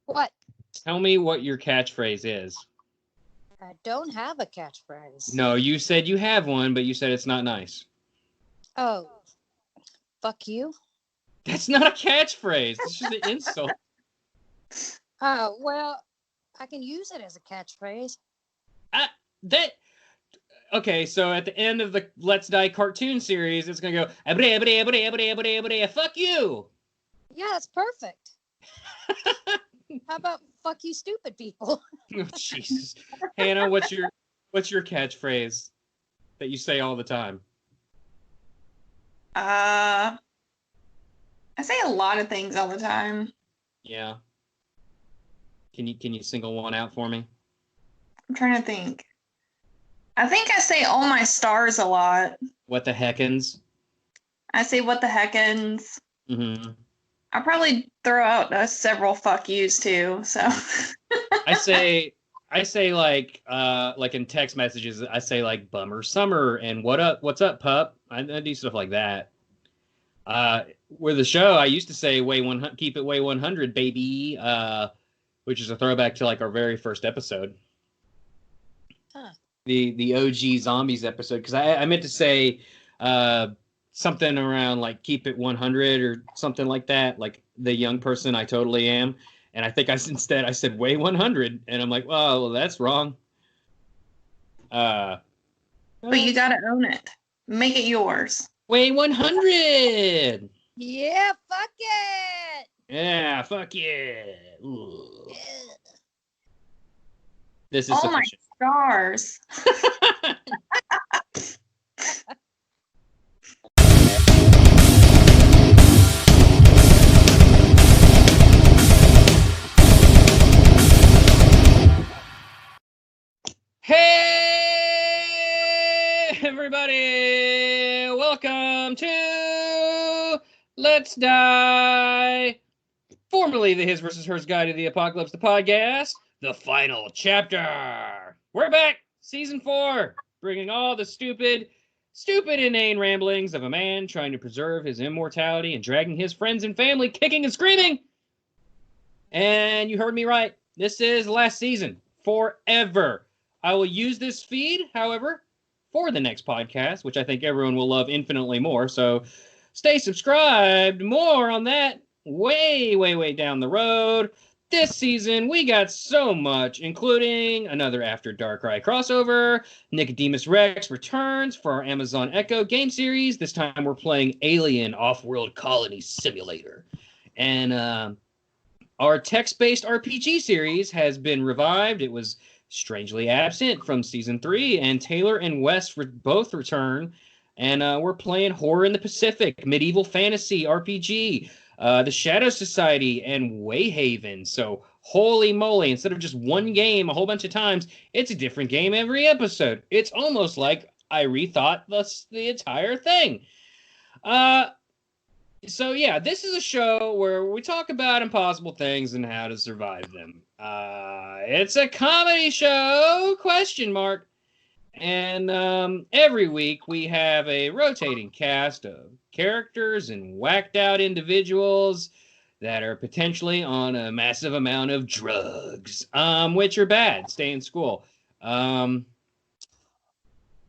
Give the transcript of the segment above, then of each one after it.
What? Tell me what your catchphrase is. I don't have a catchphrase. No, you said you have one, but you said it's not nice. Oh, fuck you. That's not a catchphrase. It's just an insult. Oh, well, I can use it as a catchphrase. Okay, so at the end of the Let's Die cartoon series, it's going to go, fuck you. Yeah, that's perfect. How about fuck you, stupid people? Oh, Jesus. Hannah, what's your catchphrase that you say all the time? I say a lot of things all the time. Yeah. Can you single one out for me? I'm trying to think. I think I say "oh my stars" a lot. What the heckins? I say "what the heckins." Mm-hmm. I probably throw out several "fuck yous" too. So. I say like in text messages, I say like "bummer summer" and what's up, pup. I do stuff like that. With the show, I used to say keep it way 100, baby, which is a throwback to like our very first episode. Huh. The OG Zombies episode, because I meant to say something around like keep it 100 or something like that, like the young person I totally am. And I think I said way 100, and I'm like, well, that's wrong. But you gotta own it. Make it yours. Way 100. Yeah, fuck it. Yeah, fuck yeah. Ooh. This is oh my stars. Hey, everybody. Welcome to Let's Die, formerly the His versus Hers Guide to the Apocalypse, the podcast, the final chapter. We're back, season 4, bringing all the stupid, inane ramblings of a man trying to preserve his immortality and dragging his friends and family kicking and screaming. And you heard me right. This is last season, forever. I will use this feed, however, for the next podcast, which I think everyone will love infinitely more. So stay subscribed. More on that way, way, way down the road. This season, we got so much, including another After Darkrai crossover. Nicodemus Rex returns for our Amazon Echo game series. This time we're playing Alien Off-World Colony Simulator. And our text-based RPG series has been revived. It was strangely absent from season 3, and Taylor and Wes both return, and we're playing Horror in the Pacific, medieval fantasy RPG, the Shadow Society, and Wayhaven. So holy moly, instead of just one game a whole bunch of times, it's a different game every episode. It's almost like I rethought the entire thing. So yeah, this is a show where we talk about impossible things and how to survive them. It's a comedy show, ? And every week we have a rotating cast of characters and whacked out individuals that are potentially on a massive amount of drugs, which are bad. Stay in school.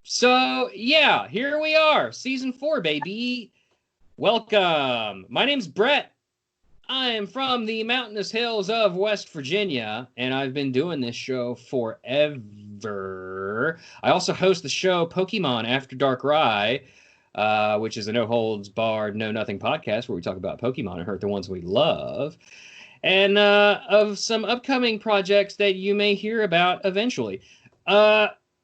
So yeah, here we are, season 4, baby. Welcome. My name's Bret. I am from the mountainous hills of West Virginia, and I've been doing this show forever. I also host the show Pokemon After Darkrai, which is a no-holds-barred, know-nothing podcast where we talk about Pokemon and hurt the ones we love, and of some upcoming projects that you may hear about eventually.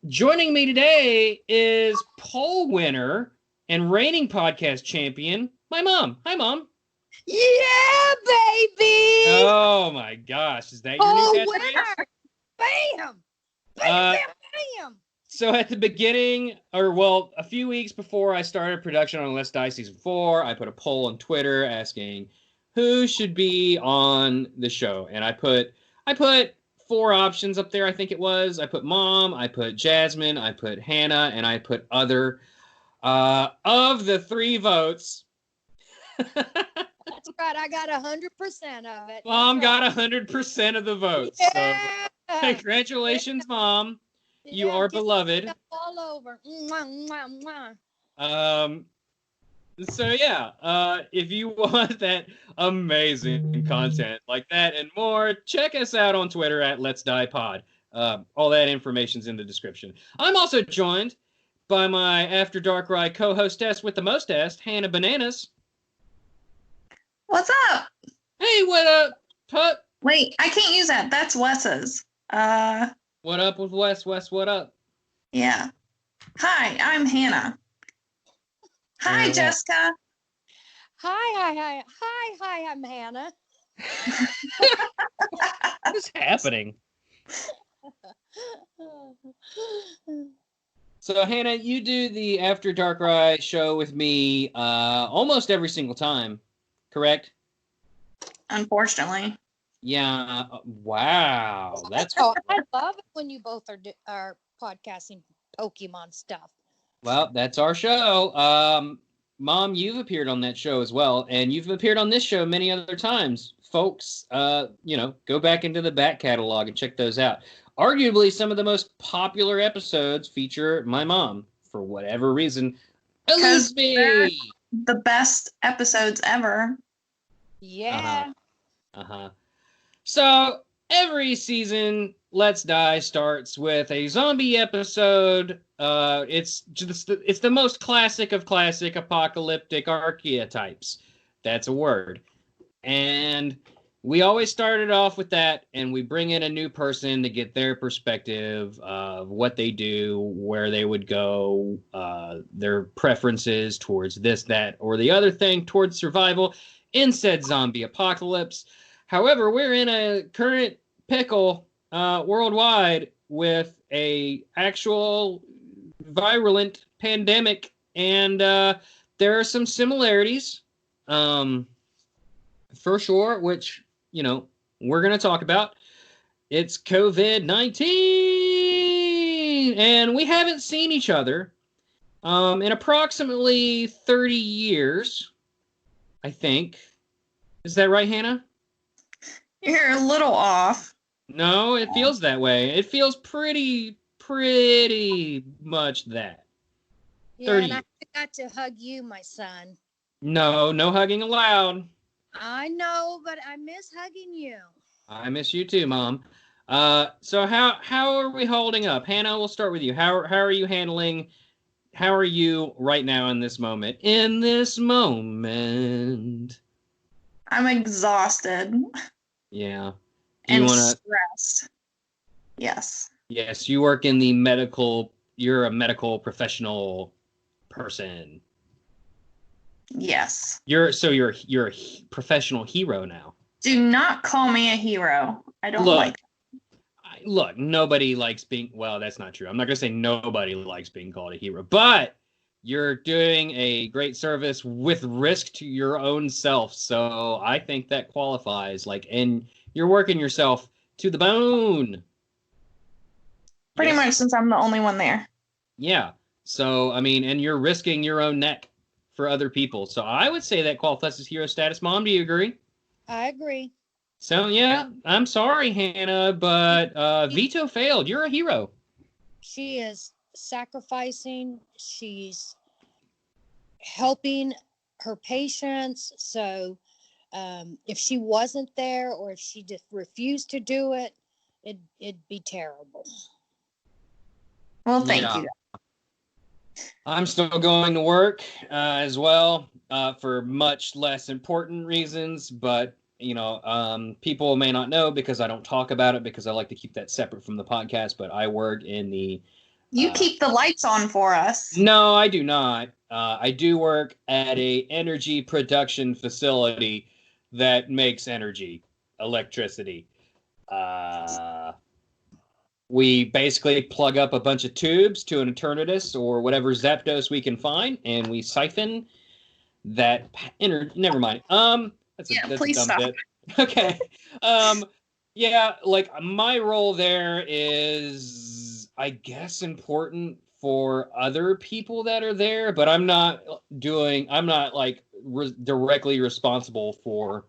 Joining me today is poll winner and reigning podcast champion, my mom. Hi, Mom. Yeah, baby. Oh my gosh, is that your new catchphrase? Bam! Bam, bam, bam! So at the beginning, a few weeks before I started production on Let's Die Season 4, I put a poll on Twitter asking who should be on the show. And I put 4 options up there, I think it was. I put Mom, I put Jasmine, I put Hannah, and I put other. Of the 3 votes, That's right. I got 100% of it. Mom That's got 100% of the votes. right. So congratulations, Mom. You are give beloved. yourself all over. Mwah, mwah, mwah. So yeah, if you want that amazing content like that and more, check us out on Twitter at LetsDiePod. All that information's in the description. I'm also joined by my After Dark Ride co-hostess with the mostest, Hannah Bananas. What's up? Hey, what up, Pup? Wait, I can't use that. That's Wes's. What up with Wes? Wes, what up? Yeah. Hi, I'm Hannah. Hi, Yeah. Jessica. Hi, I'm Hannah. What's happening? So, Hannah, you do the After Dark Ride show with me almost every single time, correct? Unfortunately. Yeah. Wow. That's Oh, I love it when you both are podcasting Pokemon stuff. well, that's our show. Mom, you've appeared on that show as well, and you've appeared on this show many other times. Folks, go back into the back catalog and check those out. Arguably, some of the most popular episodes feature my mom, for whatever reason. Eludes they're me! the best episodes ever. Yeah. So, every season, Let's Die starts with a zombie episode. It's the most classic of classic apocalyptic archetypes. That's a word. And we always started off with that, and we bring in a new person to get their perspective of what they do, where they would go, their preferences towards this, that, or the other thing, towards survival in said zombie apocalypse. However, we're in a current pickle worldwide with a actual virulent pandemic, and there are some similarities for sure, which we're going to talk about. It's COVID-19, and we haven't seen each other in approximately 30 years, I think. Is that right, Hannah? You're a little off. No, it feels that way. It feels pretty much that. Yeah, 30. and I forgot to hug you, my son. No hugging allowed. I know, but I miss hugging you. I miss you too, Mom. So how are we holding up? Hannah, we'll start with you. How are you handling? How are you right now in this moment? In this moment. I'm exhausted. Yeah. And stressed. Yes. Yes, you work in the medical. You're a medical professional person. Yes. You're a professional hero now. Do not call me a hero. I don't like that. Look, nobody likes being. Well, that's not true. I'm not gonna say nobody likes being called a hero, but you're doing a great service with risk to your own self. So I think that qualifies. And you're working yourself to the bone. Pretty much, since I'm the only one there. Yeah. So, I mean, and you're risking your own neck for other people. So I would say that qualifies as hero status. Mom, do you agree? I agree. So, yeah, I'm sorry, Hannah, but veto failed. You're a hero. She is sacrificing. She's helping her patients. So if she wasn't there, or if she just refused to do it, it'd be terrible. Well, thank you. I'm still going to work as well for much less important reasons, but people may not know because I don't talk about it because I like to keep that separate from the podcast, but I work in the... You keep the lights on for us. No, I do not. I do work at a energy production facility that makes electricity. We basically plug up a bunch of tubes to an Eternatus or whatever Zapdos we can find, and we siphon that never mind. That's a dumb stop. bit. Okay. My role there is, I guess, important for other people that are there, but I'm not directly responsible for,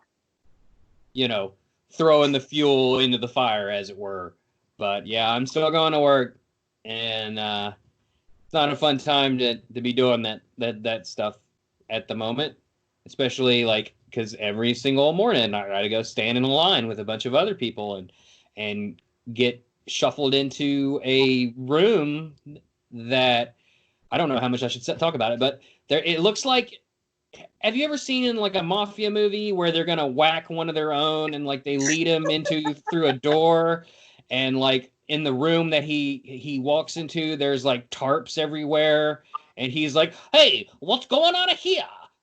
throwing the fuel into the fire, as it were. But yeah, I'm still going to work, and it's not a fun time to be doing that stuff at the moment, especially because every single morning I gotta go stand in a line with a bunch of other people and get shuffled into a room that I don't know how much I should talk about it, but it looks like. Have you ever seen in a mafia movie where they're gonna whack one of their own and they lead him through a door, and in the room that he walks into, there's tarps everywhere, and he's like, "Hey, what's going on here?"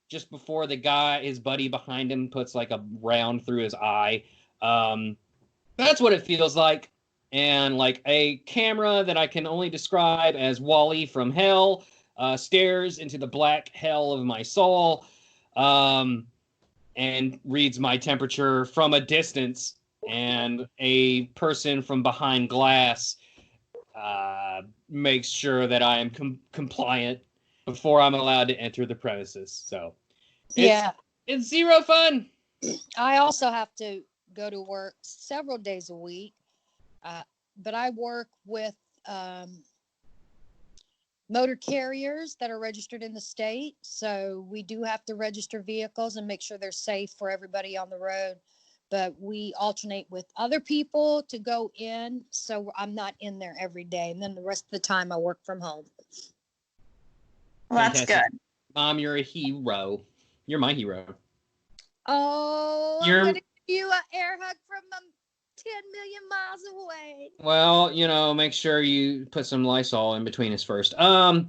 Just before his buddy behind him puts a round through his eye. That's what it feels like, and a camera that I can only describe as Wall-E from hell. Stares into the black hell of my soul, and reads my temperature from a distance, and a person from behind glass makes sure that I am compliant before I'm allowed to enter the premises. So it's zero fun. I also have to go to work several days a week, but I work with motor carriers that are registered in the state. So we do have to register vehicles and make sure they're safe for everybody on the road. But we alternate with other people to go in. So I'm not in there every day. And then the rest of the time I work from home. Well, that's good. Mom, you're a hero. You're my hero. Oh, I'm going to give you an air hug from 10 million miles away. Well, make sure you put some Lysol in between us first. I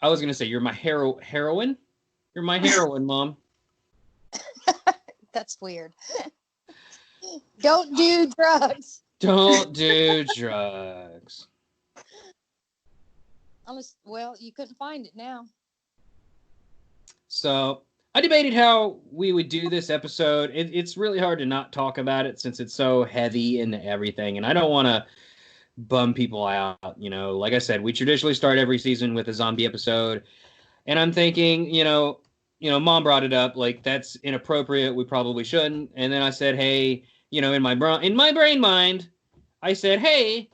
was gonna say you're my heroine. You're my heroine, Mom. That's weird. Don't do drugs. Don't do drugs. Well, you couldn't find it now. So I debated how we would do this episode. It's really hard to not talk about it since it's so heavy into everything, and I don't want to bum people out. Like I said, we traditionally start every season with a zombie episode, and I'm thinking, Mom brought it up, that's inappropriate. We probably shouldn't. And then I said, hey, in my brain mind, I said, hey,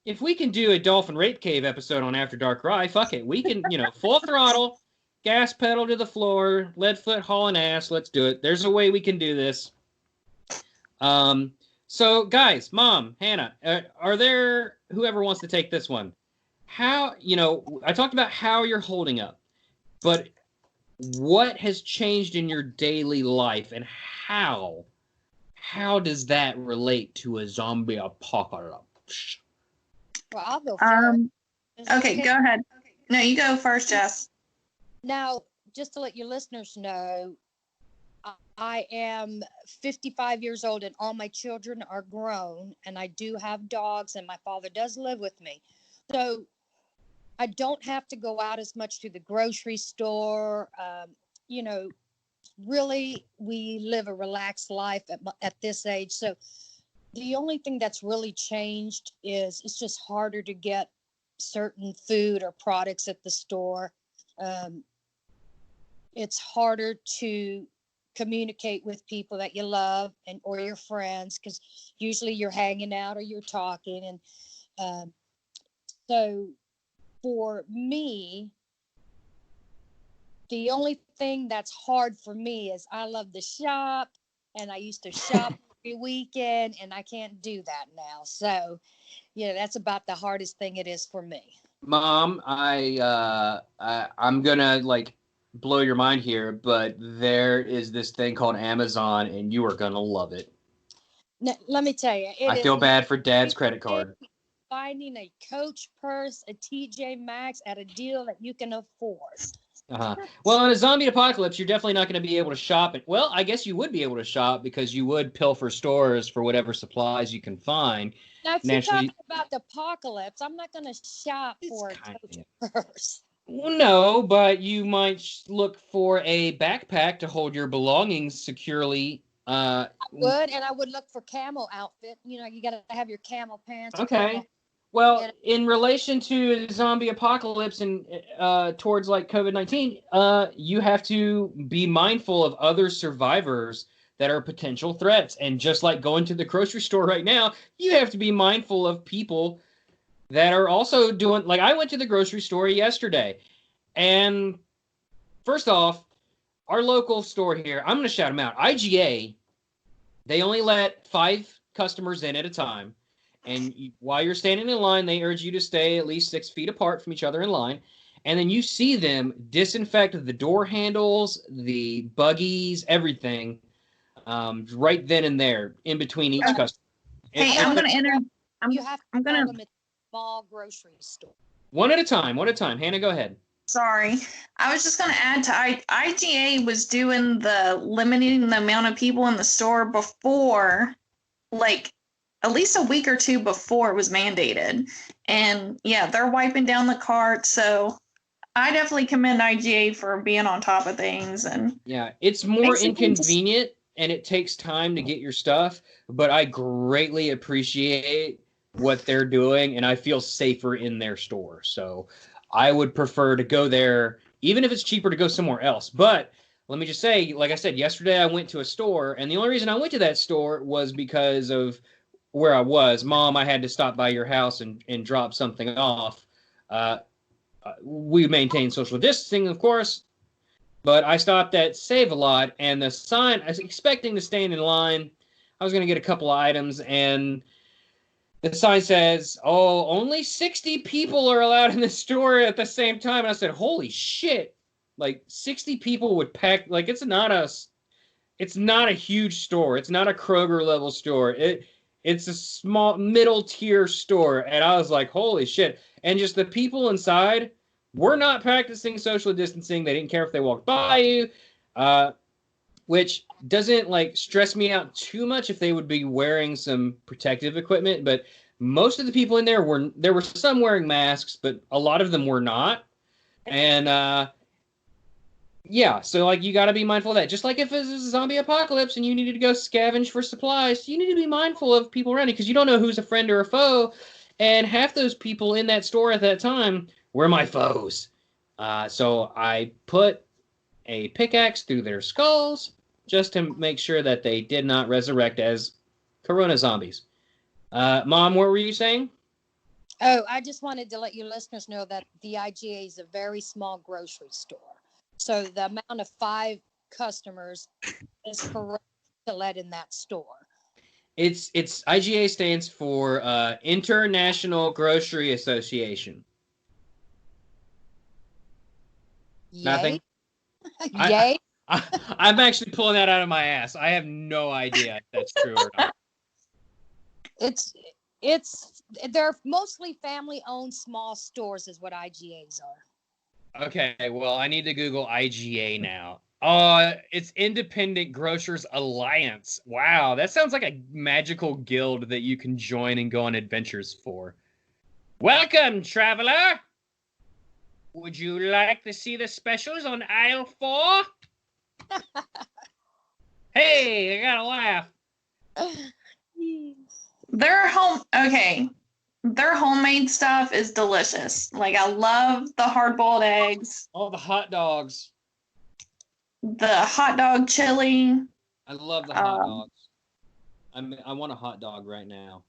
if we can do a dolphin rape cave episode on After Dark Rye, fuck it, we can, full throttle. Gas pedal to the floor, lead foot hauling ass. Let's do it. There's a way we can do this. So guys, Mom, Hannah, are there, whoever wants to take this one? How, I talked about how you're holding up, but what has changed in your daily life, and how does that relate to a zombie apocalypse? Well, I'll go first. Okay, go ahead. No, you go first, Jess. Now, just to let your listeners know, I am 55 years old and all my children are grown, and I do have dogs, and my father does live with me. So I don't have to go out as much to the grocery store. Really, we live a relaxed life at this age. So the only thing that's really changed is it's just harder to get certain food or products at the store. It's harder to communicate with people that you love or your friends, because usually you're hanging out or you're talking. And so for me, the only thing that's hard for me is I love to shop, and I used to shop every weekend, and I can't do that now. So, that's about the hardest thing it is for me. Mom, I'm gonna blow your mind here, but there is this thing called Amazon, and you are gonna love it. Now, let me tell you, I feel bad for Dad's credit card. Finding a Coach purse, a TJ Maxx at a deal that you can afford. Well, in a zombie apocalypse, you're definitely not going to be able to shop. Well, I guess you would be able to shop because you would pilfer stores for whatever supplies you can find. Now, if you're talking about the apocalypse, I'm not going to shop for a Coach purse. Well, no, but you might look for a backpack to hold your belongings securely. I would look for camel outfit. You got to have your camel pants. Okay. Well, in relation to zombie apocalypse and towards like COVID-19, you have to be mindful of other survivors that are potential threats. And just like going to the grocery store right now, you have to be mindful of people that are also doing, like I went to the grocery store yesterday. And first off, our local store here, I'm going to shout them out. IGA, they only let 5 customers in at a time. And while you're standing in line, they urge you to stay at least 6 feet apart from each other in line. And then you see them disinfect the door handles, the buggies, everything, right then and there in between each customer. Hey, I'm going to enter. You have to I'm gonna them at a small grocery store. One at a time. Hannah, go ahead. Sorry. I was just going to add to IGA was doing the limiting the amount of people in the store before, like, at least a week or two before it was mandated. And yeah, they're wiping down the cart. So I definitely commend IGA for being on top of things. And yeah, it's more inconvenient and it takes time to get your stuff, but I greatly appreciate what they're doing and I feel safer in their store. So I would prefer to go there, even if it's cheaper to go somewhere else. But let me just say, like I said, yesterday I went to a store, and the only reason I went to that store was because of where I was. Mom, I had to stop by your house and drop something off. We maintain social distancing, of course, but I stopped at Save-A-Lot, and the sign, I was expecting to stand in line. I was going to get a couple of items, and the sign says, oh, only 60 people are allowed in the store at the same time. And I said, holy shit. Like 60 people would pack, like it's not a huge store. It's not a Kroger level store. It's a small middle tier store. And I was like, holy shit. And just the people inside were not practicing social distancing. They didn't care if they walked by you, which doesn't like stress me out too much if they would be wearing some protective equipment. But most of the people in there were some wearing masks, but a lot of them were not. And yeah, so like you got to be mindful of that. Just like if it's a zombie apocalypse and you needed to go scavenge for supplies, you need to be mindful of people around you because you don't know who's a friend or a foe. And half those people in that store at that time were my foes. So I put a pickaxe through their skulls just to make sure that they did not resurrect as corona zombies. Mom, what were you saying? Oh, I just wanted to let you listeners know that the IGA is a very small grocery store. So the amount of 5 customers is correct to let in that store. It's IGA stands for International Grocery Association. Yay. Nothing. Yay. I'm actually pulling that out of my ass. I have no idea if that's true or not. They're mostly family-owned small stores is what IGAs are. Okay, well, I need to Google IGA now. It's Independent Grocers Alliance. Wow, that sounds like a magical guild that you can join and go on adventures for. Welcome, traveler! Would you like to see the specials on aisle 4? Hey, I got a laugh. Their homemade stuff is delicious. Like, I love the hard-boiled eggs. Oh, the hot dogs. The hot dog chili. I love the hot dogs. I want a hot dog right now.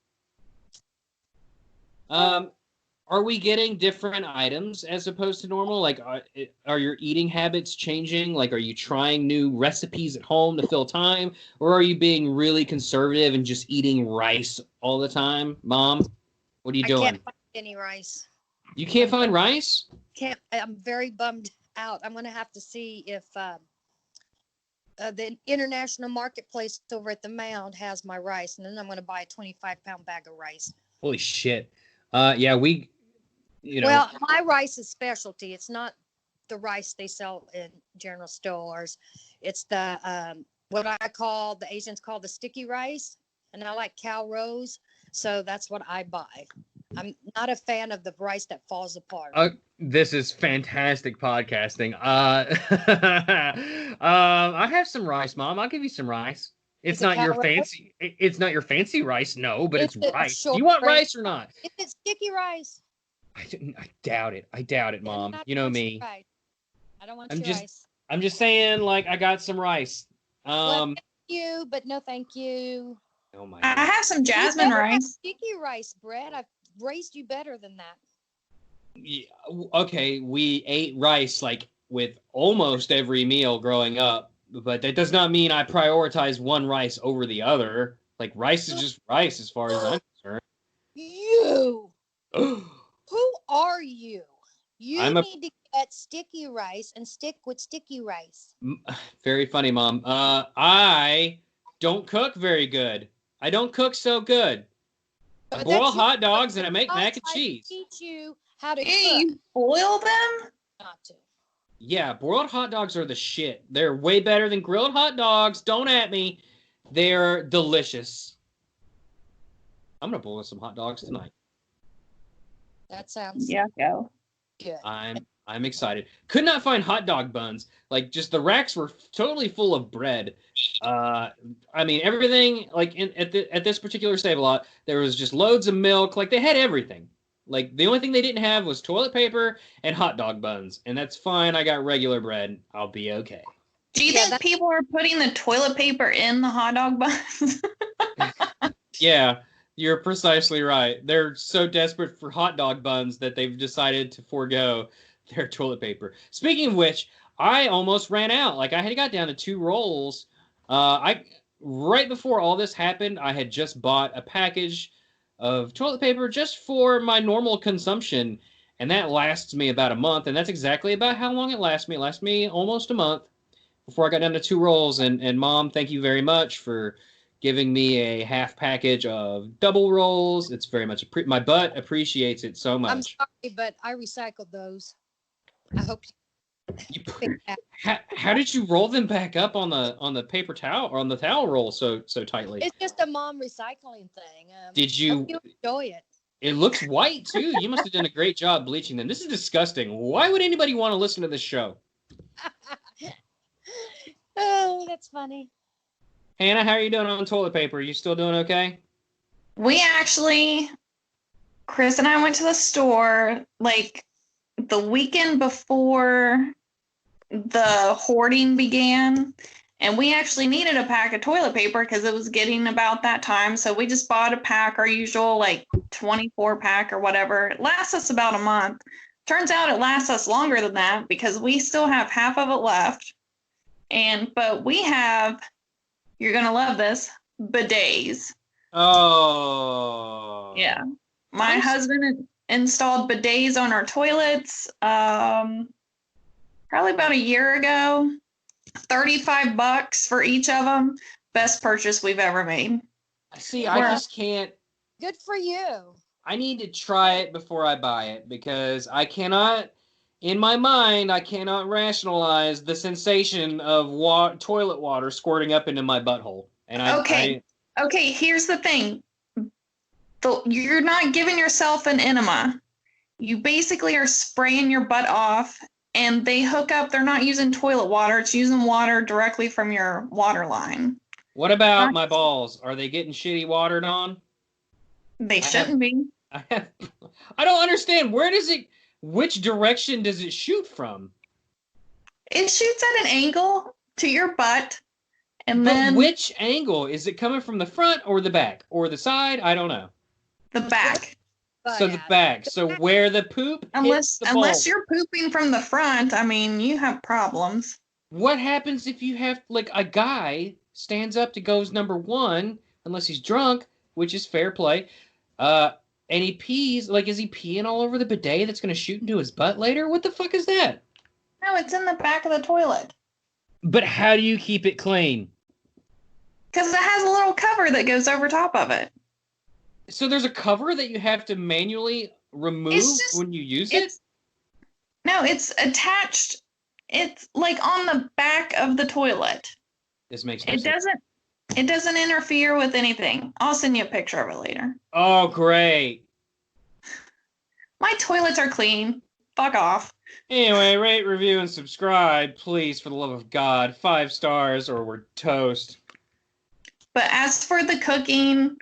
Are we getting different items as opposed to normal? Like, are your eating habits changing? Like, are you trying new recipes at home to fill time? Or are you being really conservative and just eating rice all the time? Mom, what are you doing? I can't find any rice. You can't find rice? I'm very bummed out. I'm going to have to see if the international marketplace over at the Mound has my rice. And then I'm going to buy a 25-pound bag of rice. Holy shit. Yeah, well, my rice is specialty. It's not the rice they sell in general stores. It's the what the Asians call the sticky rice, and I like cow rose, so that's what I buy. I'm not a fan of the rice that falls apart. This is fantastic podcasting. I have some rice, Mom. I'll give you some rice. It's Is it not your cow rice? fancy. It's not your fancy rice, no, but it's Is it rice. Do short you want rice? rice or not? Is it sticky rice? I doubt it. I doubt it, Then Mom. I You don't know want your me. rice. I don't want I'm your just rice. I'm just saying, like, I got some rice. Well, thank you, but no thank you. Oh my I God. have some You jasmine better have rice. sticky rice, Brett. I've raised you better than that. Yeah, okay, we ate rice like with almost every meal growing up, but that does not mean I prioritize one rice over the other. Like, rice is just rice as far as I'm You, concerned. who are you? You I'm a need to get sticky rice and stick with sticky rice. very funny, Mom. I don't cook very good. I don't cook so good. I But boil that's your hot dogs and I make I'll mac and try to cheese. teach you how to Yeah, cook. you boil them? Not to. Yeah, broiled hot dogs are the shit. They're way better than grilled hot dogs. Don't at me. They're delicious. I'm gonna boil some hot dogs tonight. That sounds Yeah, go. good. I'm excited. Could not find hot dog buns. Like, just the racks were totally full of bread. I mean, everything, like, at this particular Save-A Lot, there was just loads of milk. Like, they had everything. Like, the only thing they didn't have was toilet paper and hot dog buns, and that's fine. I got regular bread. I'll be okay. Do you Yeah, think people are putting the toilet paper in the hot dog buns? Yeah, you're precisely right. They're so desperate for hot dog buns that they've decided to forego their toilet paper. Speaking of which, I almost ran out. Like, I had got down to 2 rolls. I right before all this happened, I had just bought a package of toilet paper just for my normal consumption, and that lasts me about a month, and that's exactly about how long it lasts me. It lasts me almost a month before I got down to 2 rolls. And Mom, thank you very much for giving me a half package of double rolls. It's very much my butt appreciates it so I'm much. sorry, but I recycled those. I hope You, you pick that. how did you roll them back up on the paper towel or on the towel roll so tightly? It's just a mom recycling thing. Did you? Hope you enjoy it? It looks white too. You must have done a great job bleaching them. This is disgusting. Why would anybody want to listen to this show? Oh, that's funny. Hannah, how are you doing on toilet paper? You still doing okay? We actually, Chris and I went to the store like the weekend before the hoarding began, and we actually needed a pack of toilet paper because it was getting about that time. So we just bought a pack, our usual like 24 pack or whatever. It lasts us about a month. Turns out it lasts us longer than that because we still have half of it left. But we have, you're gonna love this, bidets. Oh. Yeah. My husband installed bidets on our toilets probably about a year ago. $35 for each of them. Best purchase we've ever made. See, I just can't. Good for you. I need to try it before I buy it because I cannot, in my mind, I cannot rationalize the sensation of toilet water squirting up into my butthole. And Okay, here's the thing. You're not giving yourself an enema. You basically are spraying your butt off, and they hook up. They're not using toilet water. It's using water directly from your water line. What about my balls? Are they getting shitty watered on? They shouldn't be. I don't understand. Which direction does it shoot from? It shoots at an angle to your butt. And But then which angle? Is it coming from the front or the back or the side? I don't know. the back. So the back. So where the poop hits the Unless balls. you're pooping from the front, I mean, you have problems. What happens if you have, like, a guy stands up to goes number 1, unless he's drunk, which is fair play, and he pees, like, is he peeing all over the bidet that's going to shoot into his butt later? What the fuck is that? No, it's in the back of the toilet. But how do you keep it clean? Because it has a little cover that goes over top of it. So there's a cover that you have to manually remove when you use it? No, it's attached. It's like on the back of the toilet. This makes no sense. It doesn't interfere with anything. I'll send you a picture of it later. Oh, great. My toilets are clean. Fuck off. Anyway, rate, review, and subscribe, please, for the love of God. 5 stars or we're toast. But as for the cooking,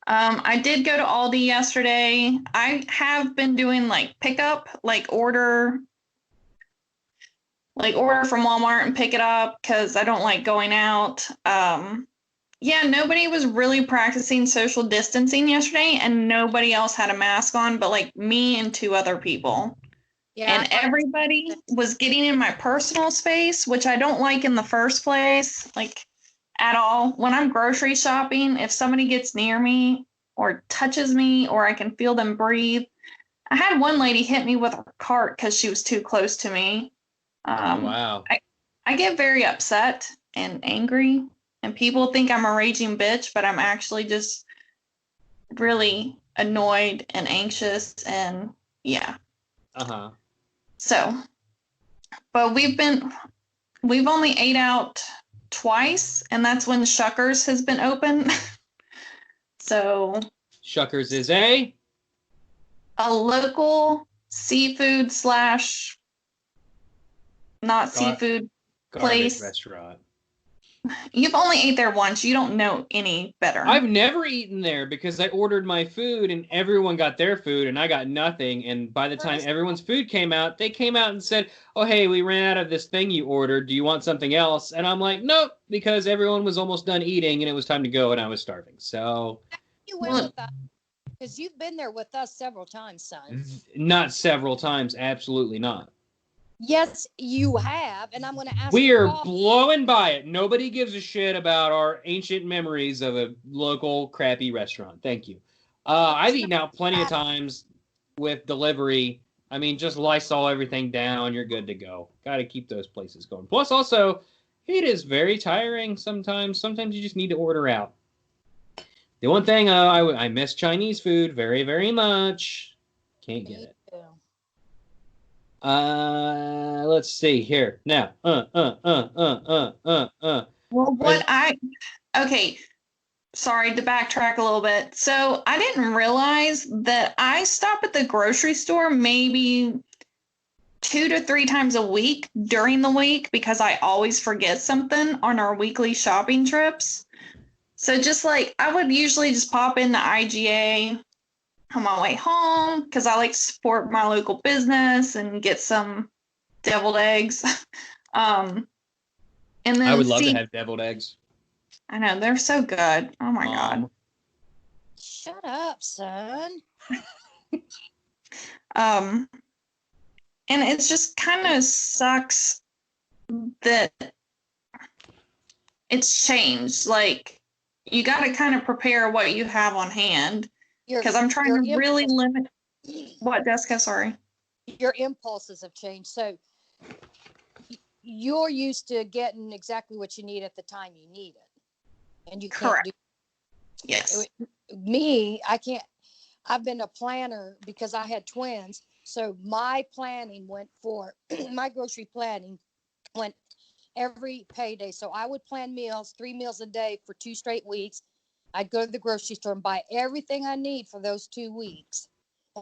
I did go to Aldi yesterday. I have been doing like pickup, like order from Walmart and pick it up because I don't like going out. Yeah, nobody was really practicing social distancing yesterday, and nobody else had a mask on, but like me and 2 other people. Yeah, And everybody was getting in my personal space, which I don't like in the first place, like at all. When I'm grocery shopping, if somebody gets near me or touches me or I can feel them breathe. I had one lady hit me with her cart because she was too close to me. Oh, wow. I get very upset and angry, and people think I'm a raging bitch, but I'm actually just really annoyed and anxious, and yeah. Uh-huh. So, but we've only ate out twice, and that's when Shuckers has been open. So Shuckers is a local seafood slash not seafood garbage place. restaurant. You've only ate there once. You don't know any better. I've never eaten there because I ordered my food and everyone got their food and I got nothing. And by the time everyone's food came out, they came out and said, "Oh, hey, we ran out of this thing you ordered. Do you want something else?" And I'm like, "Nope," because everyone was almost done eating and it was time to go and I was starving. So you went with us because you've been there with us several times, son. Not several times, absolutely not. Yes, you have, and I'm going to ask. We're blowing by it. Nobody gives a shit about our ancient memories of a local crappy restaurant. Thank you. I've eaten out plenty of times with delivery. I mean, just Lysol everything down. You're good to go. Got to keep those places going. Plus, also, it is very tiring sometimes. Sometimes you just need to order out. The one thing I miss Chinese food very, very much. Can't get it. Let's see here. Now, okay, sorry to backtrack a little bit. So I didn't realize that I stop at the grocery store maybe 2 to 3 times a week during the week because I always forget something on our weekly shopping trips. So just like I would usually just pop into IGA on my way home because I like to support my local business and get some deviled eggs. And then I would love to have deviled eggs. I know, they're so good. Oh my God. Shut up, son. And it just kind of sucks that it's changed. Like, you got to kind of prepare what you have on hand. Because I'm trying to really limit. What, Jessica? Sorry. Your impulses have changed. So you're used to getting exactly what you need at the time you need it. And you can't do. Yes. Me, I can't. I've been a planner because I had twins. So my planning went for my grocery planning went every payday. So I would plan meals, 3 meals a day for 2 straight weeks. I'd go to the grocery store and buy everything I need for those 2 weeks,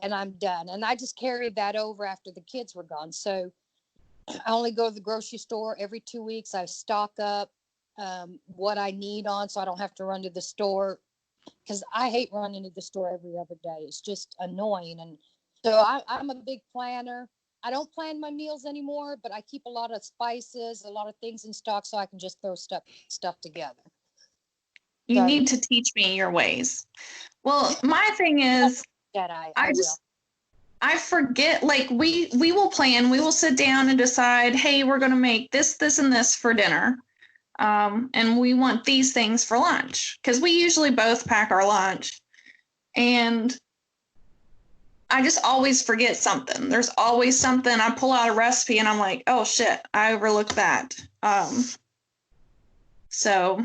and I'm done. And I just carried that over after the kids were gone. So I only go to the grocery store every 2 weeks. I stock up what I need on so I don't have to run to the store because I hate running to the store every other day. It's just annoying. And so I'm a big planner. I don't plan my meals anymore, but I keep a lot of spices, a lot of things in stock so I can just throw stuff together. You need to teach me your ways. Well, my thing is, I forget, like, we will plan, we will sit down and decide, hey, we're going to make this, and this for dinner. And we want these things for lunch because we usually both pack our lunch. And I just always forget something. There's always something. I pull out a recipe and I'm like, oh shit, I overlooked that. So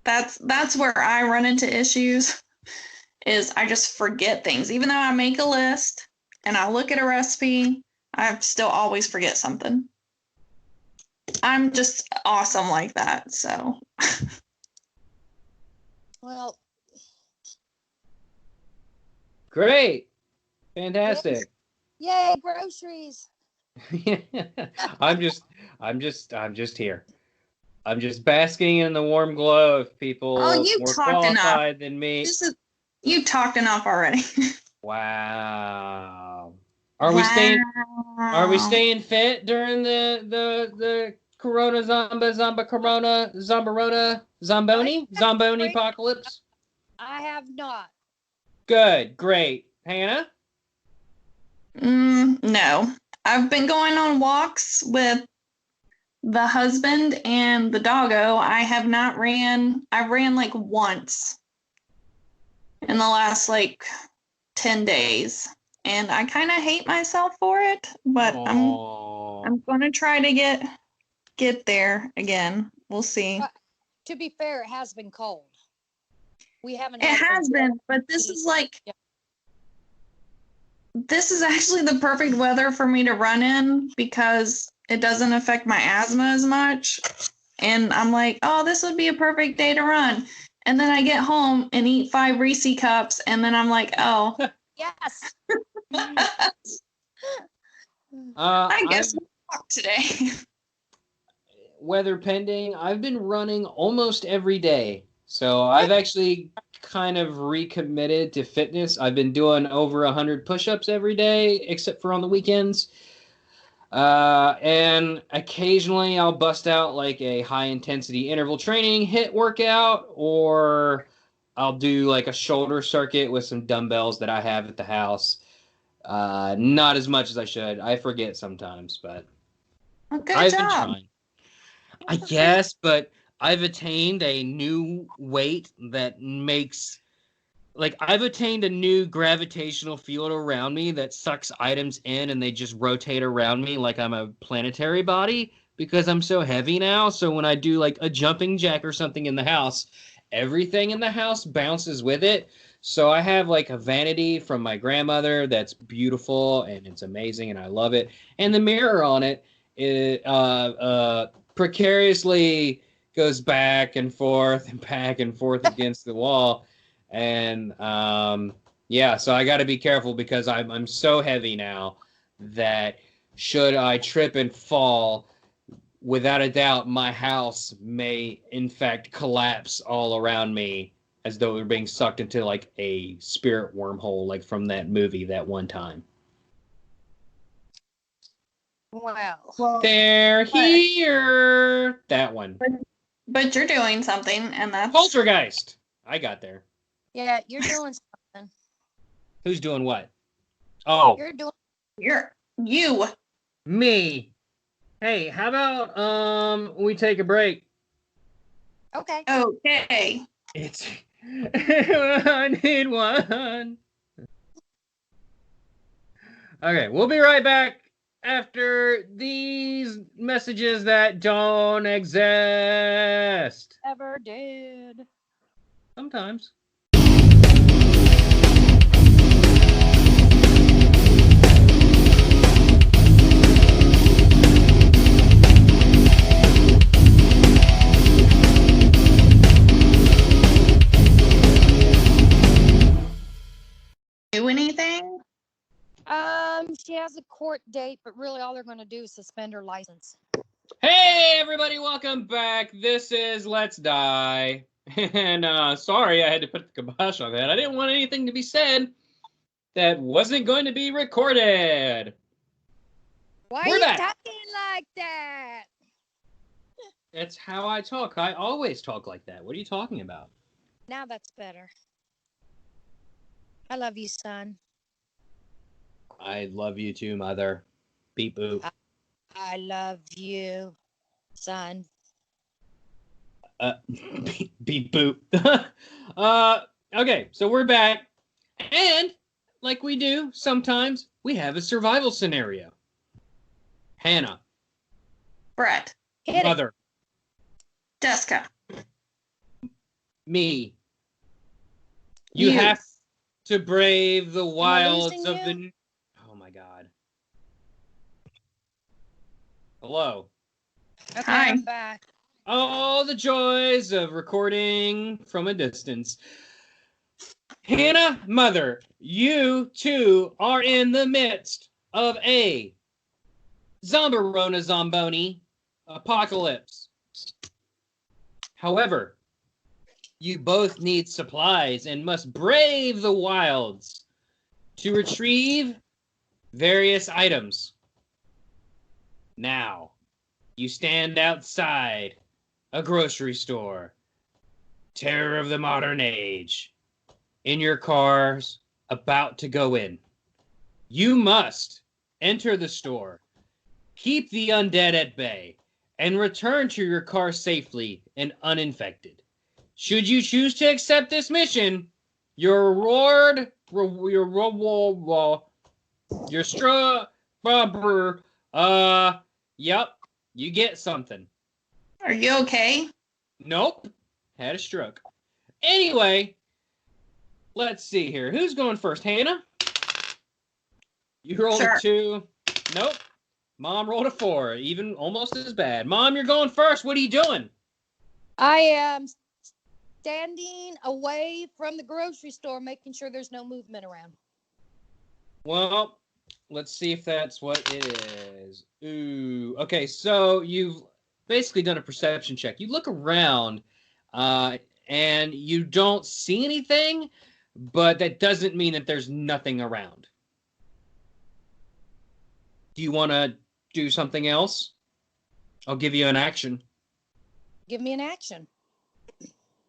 that's where I run into issues is I just forget things. Even though I make a list and I look at a recipe, I still always forget something. I'm just awesome like that, so. Well. Great. Fantastic. Yay, groceries. I'm just here. I'm just basking in the warm glow of people you more talked enough. qualified than me. You talked enough already. Wow. Are we staying fit during the Corona Zomboni apocalypse? I have not. Good, great. Hannah? No. I've been going on walks with the husband and the doggo. I have not ran. I ran like once in the last like 10 days. And I kind of hate myself for it, but I'm going to try to get there again. We'll see. To be fair, it has been cold. We haven't. It has been, but this is like, this is actually the perfect weather for me to run in because it doesn't affect my asthma as much. And I'm like, oh, this would be a perfect day to run. And then I get home and eat 5 Reese cups, and then I'm like, oh. Yes. I guess we'll walk today. Weather pending, I've been running almost every day. So I've actually kind of recommitted to fitness. I've been doing over 100 push-ups every day, except for on the weekends. And occasionally I'll bust out like a high-intensity interval training HIIT workout, or I'll do like a shoulder circuit with some dumbbells that I have at the house. Not as much as I should. I forget sometimes, but Well, good I've job. been trying. I guess, but I've attained a new weight that makes, like, I've attained a new gravitational field around me that sucks items in and they just rotate around me like I'm a planetary body because I'm so heavy now. So when I do like a jumping jack or something in the house, everything in the house bounces with it. So I have like a vanity from my grandmother that's beautiful and it's amazing and I love it. And the mirror on it precariously goes back and forth against the wall. And yeah, so I got to be careful because I'm so heavy now that should I trip and fall, without a doubt, my house may in fact collapse all around me as though we were being sucked into like a spirit wormhole, like from that movie that one time. Well, They're here. That one. But you're doing something, and that's Poltergeist. I got there. yeah, you're doing something. Who's doing what? Oh, you. me. Hey, how about we take a break? Okay. Okay. It's I need one. Okay, we'll be right back after these messages that don't exist. Ever did. Sometimes. Do anything? She has a court date, but really all they're going to do is suspend her license. Hey, everybody, welcome back. This is Let's Die. And sorry I had to put the kibosh on that. I didn't want anything to be said that wasn't going to be recorded. Why We're are you back. talking like that? That's how I talk. I always talk like that. What are you talking about? Now that's better. I love you, son. I love you too, mother. Beep boop. I love you, son. Beep boop. Okay, so we're back. And like we do sometimes, we have a survival scenario. Hannah. Bret. Mother. Jessica. Me. You have to brave the wilds of the... Oh my God. Hello. Okay, Hi. I'm back. All the joys of recording from a distance. Hannah, mother, you too are in the midst of a Zombie-Rona Zomboni apocalypse. However, you both need supplies and must brave the wilds to retrieve various items. Now, you stand outside a grocery store, terror of the modern age, in your cars, about to go in. You must enter the store, keep the undead at bay, and return to your car safely and uninfected. Should you choose to accept this mission, your reward, yep, you get something. Are you okay? Nope, had a stroke. Anyway, let's see here. Who's going first? Hannah? You rolled a 2. Nope. Mom rolled a 4. Even almost as bad. Mom, you're going first. What are you doing? I am standing away from the grocery store, making sure there's no movement around. Well, let's see if that's what it is. Ooh. Okay, so you've basically done a perception check. You look around, and you don't see anything, but that doesn't mean that there's nothing around. Do you want to do something else? I'll give you an action. Give me an action.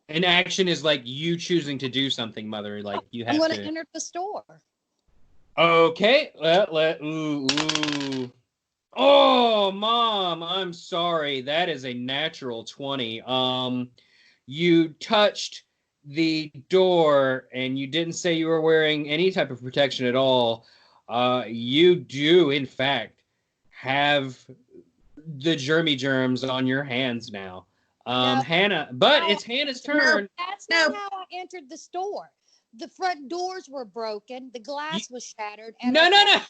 An action is like you choosing to do something, Mother. Like you have I'm going to to enter the store. Okay. Ooh. Oh, Mom, I'm sorry. That is a natural 20. You touched the door and you didn't say you were wearing any type of protection at all. You do, in fact, have the germs on your hands now. Hannah, but it's Hannah's turn. No, that's not how I entered the store. The front doors were broken. The glass was shattered. And No. Mom.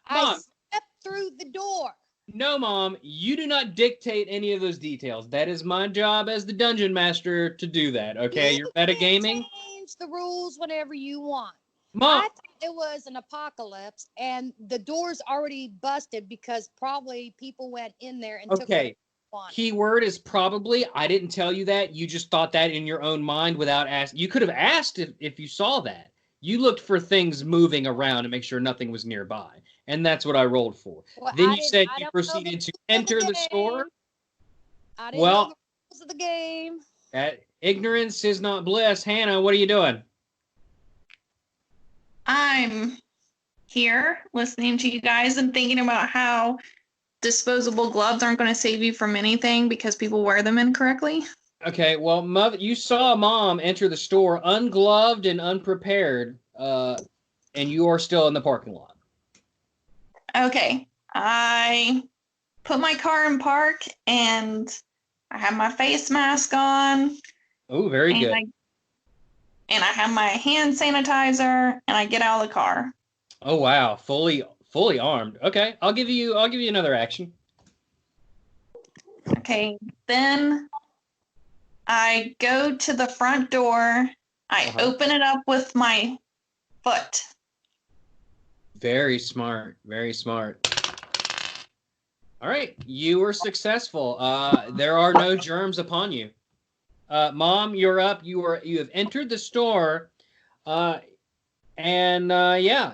I stepped through the door. No, Mom, you do not dictate any of those details. That is my job as the dungeon master to do that, okay? You're metagaming. Change the rules whenever you want. Mom. I thought it was an apocalypse, and the door's already busted because probably people went in there and took it. Keyword is probably. I didn't tell you that. You just thought that in your own mind without asking. You could have asked if you saw that. You looked for things moving around to make sure nothing was nearby. And that's what I rolled for. Well, then you said you proceeded to enter the store. I didn't know the rules of the game. Ignorance is not bliss. Hannah, what are you doing? I'm here listening to you guys and thinking about how disposable gloves aren't going to save you from anything because people wear them incorrectly. Okay, well, Mother, you saw Mom enter the store ungloved and unprepared, and you are still in the parking lot. Okay, I put my car in park and I have my face mask on. Oh, very good. And I have my hand sanitizer and I get out of the car. Oh wow, fully armed. Okay, I'll give you another action. Okay, then I go to the front door. I open it up with my foot. Very smart. Very smart. All right, you were successful. There are no germs upon you. Mom, you're up. You have entered the store, and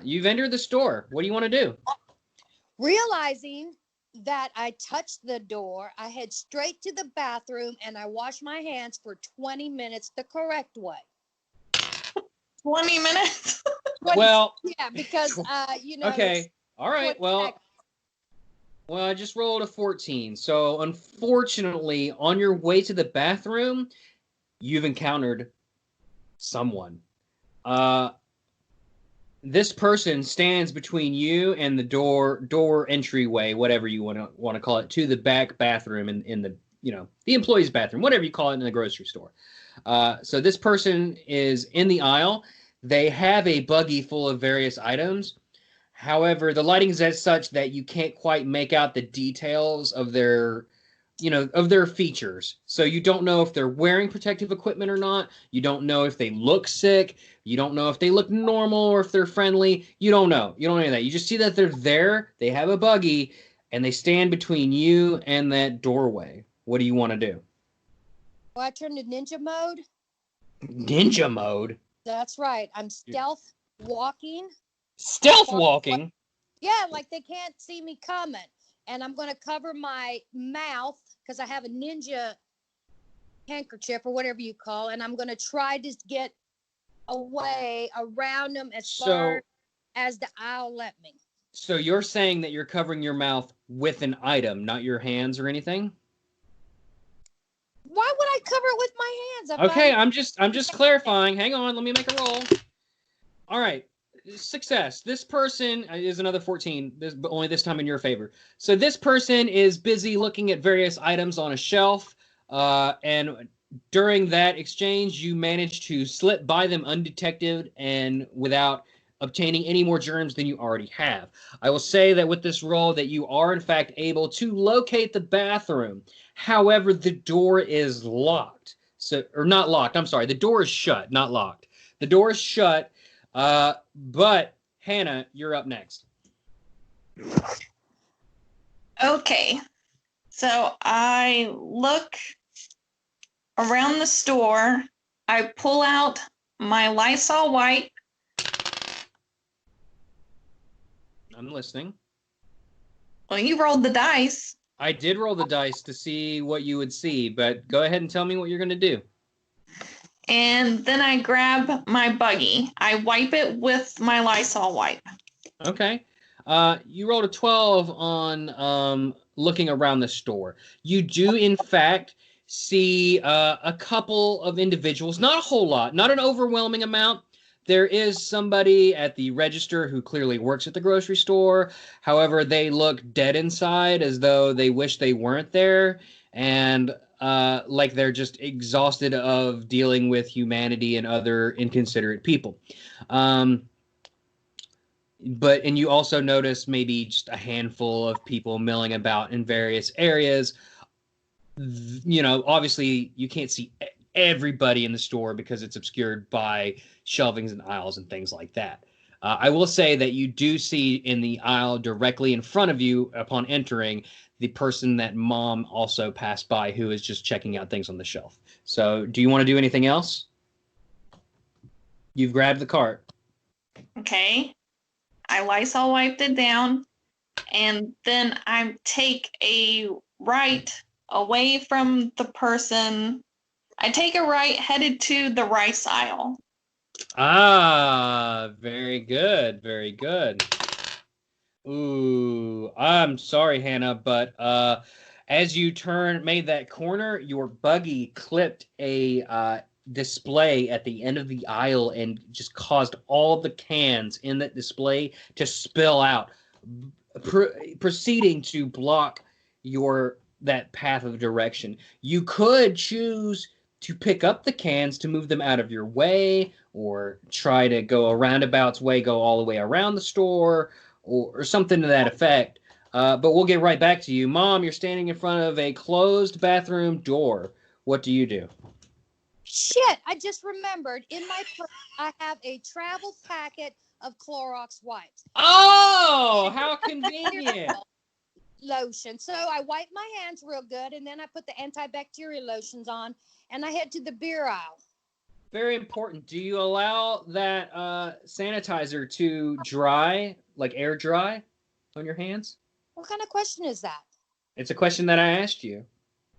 you've entered the store. What do you want to do? Realizing that I touched the door, I head straight to the bathroom and I wash my hands for 20 minutes the correct way. 20 minutes? Well, yeah, because Okay. All right. Well, I just rolled a 14. So, unfortunately, on your way to the bathroom, you've encountered someone. This person stands between you and the door entryway, whatever you want to call it, to the back bathroom in the the employee's bathroom, whatever you call it in the grocery store. So this person is in the aisle. They have a buggy full of various items. However, the lighting is as such that you can't quite make out the details of their features. So you don't know if they're wearing protective equipment or not. You don't know if they look sick. You don't know if they look normal or if they're friendly. You don't know. You don't know any of that. You just see that they're there. They have a buggy, and they stand between you and that doorway. What do you want to do? Well, I turned to ninja mode. Ninja mode? That's right. I'm stealth walking. Stealth walking? Yeah, like they can't see me coming. And I'm going to cover my mouth because I have a ninja handkerchief or whatever you call it. And I'm going to try to get away around them as far as the aisle let me. So you're saying that you're covering your mouth with an item, not your hands or anything? Why would I cover it with my hands? Okay, I'm just clarifying. Hang on, let me make a roll. All right. Success. This person is another 14, but only this time in your favor. So this person is busy looking at various items on a shelf, and during that exchange, you manage to slip by them undetected and without obtaining any more germs than you already have. I will say that with this roll that you are in fact able to locate the bathroom. However, the door is locked. Or not locked, I'm sorry. The door is shut, not locked. The door is shut. But Hannah, you're up next. Okay. So I look around the store. I pull out my Lysol wipe. I'm listening. Well, you rolled the dice. I did roll the dice to see what you would see, but go ahead and tell me what you're going to do. And then I grab my buggy. I wipe it with my Lysol wipe. Okay. You rolled a 12 on looking around the store. You do, in fact, see a couple of individuals. Not a whole lot. Not an overwhelming amount. There is somebody at the register who clearly works at the grocery store. However, they look dead inside as though they wish they weren't there. And like they're just exhausted of dealing with humanity and other inconsiderate people. And you also notice maybe just a handful of people milling about in various areas. You know, obviously you can't see everybody in the store because it's obscured by shelvings and aisles and things like that. I will say that you do see in the aisle directly in front of you upon entering the person that Mom also passed by who is just checking out things on the shelf. So do you want to do anything else? You've grabbed the cart. Okay. I Lysol wiped it down, and then I take a right away from the person. I take a right headed to the rice aisle. Ah, very good. Very good. Ooh, I'm sorry, Hannah, but as you made that corner, your buggy clipped a display at the end of the aisle and just caused all the cans in that display to spill out, proceeding to block that path of direction. You could choose to pick up the cans to move them out of your way, or try to go a roundabout's way, go all the way around the store, or something to that effect. But we'll get right back to you. Mom, you're standing in front of a closed bathroom door. What do you do? Shit, I just remembered. In my purse, I have a travel packet of Clorox wipes. Oh, how convenient. Lotion. So I wipe my hands real good, and then I put the antibacterial lotions on, and I head to the beer aisle. Very important. Do you allow that sanitizer to dry, like air dry, on your hands? What kind of question is that? It's a question that I asked you.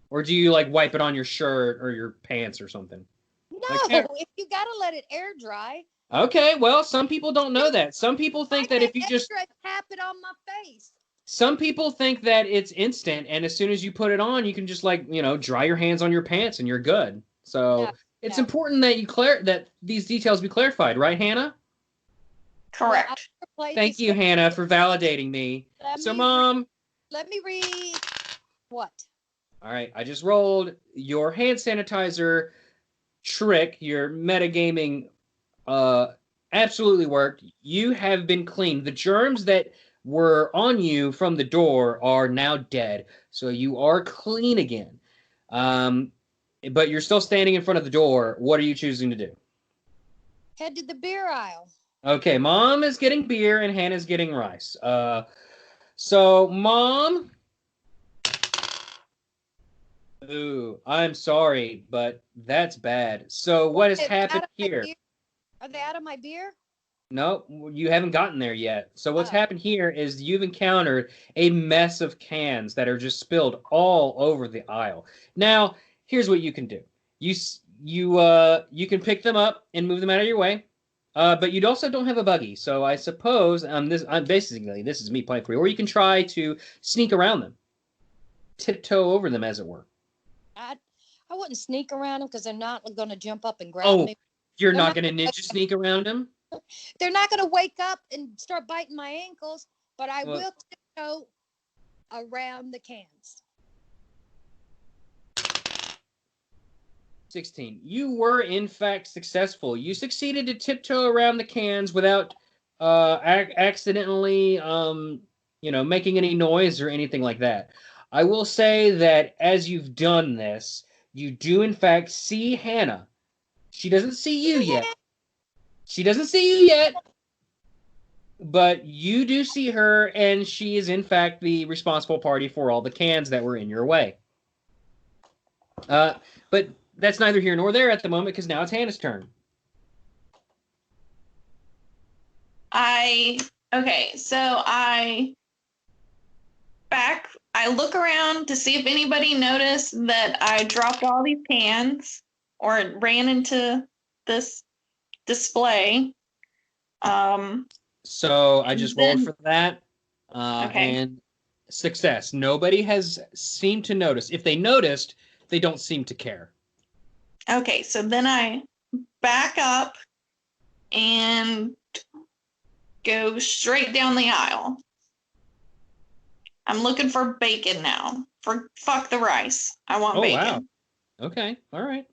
Or do you like wipe it on your shirt or your pants or something? No, if you gotta let it air dry. Okay, well, some people don't know that. Some people think that if you just tap it on my face. Some people think that it's instant, and as soon as you put it on, you can just dry your hands on your pants and you're good. So it's important that that these details be clarified, right, Hannah? Correct. Thank you, Hannah, for validating me. Mom. Let me read what? All right, I just rolled your hand sanitizer trick, your metagaming absolutely worked. You have been cleaned. The germs that were on you from the door are now dead, so you are clean again. But you're still standing in front of the door. What are you choosing to do? Head to the beer aisle. Okay, Mom is getting beer and Hannah's getting rice. So, Mom... Ooh, I'm sorry, but that's bad. So what has Are they out happened of my here? beer? Are they out of my beer? No, you haven't gotten there yet. So what's Oh, happened here is you've encountered a mess of cans that are just spilled all over the aisle. Now, here's what you can do. You can pick them up and move them out of your way. But you also don't have a buggy. So I suppose basically this is me playing for you. Or you can try to sneak around them, tiptoe over them, as it were. I I wouldn't sneak around them because they're not going to jump up and grab Oh, me. you're They're not not going to ninja sneak around them? they're not going to wake up and start biting my ankles, but I Well, will tiptoe around the cans. 16. You were in fact successful. You succeeded to tiptoe around the cans without accidentally making any noise or anything like that. I will say that as you've done this, you do in fact see Hannah. She doesn't see you yet. She doesn't see you yet, but you do see her, and she is in fact the responsible party for all the cans that were in your way. But that's neither here nor there at the moment because now it's Hannah's turn. I look around to see if anybody noticed that I dropped all these cans or ran into this display. So I just rolled then- for that. Okay. And success. Nobody has seemed to notice. If they noticed, they don't seem to care. Okay, so then I back up and go straight down the aisle. I'm looking for bacon now. Fuck the rice. I want bacon. Wow. Okay. All right.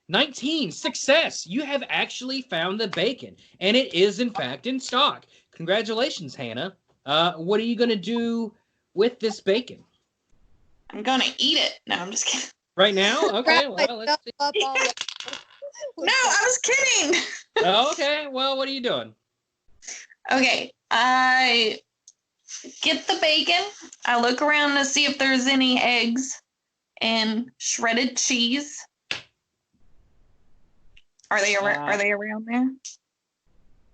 19. Success. You have actually found the bacon, and it is in fact in stock. Congratulations, Hannah. What are you going to do with this bacon? I'm gonna eat it. No, I'm just kidding. Right now? Okay. Wrap Well, let's myself see. up all No, I was kidding. Oh, okay. Well, what are you doing? Okay, I get the bacon. I look around to see if there's any eggs and shredded cheese. Are they around there?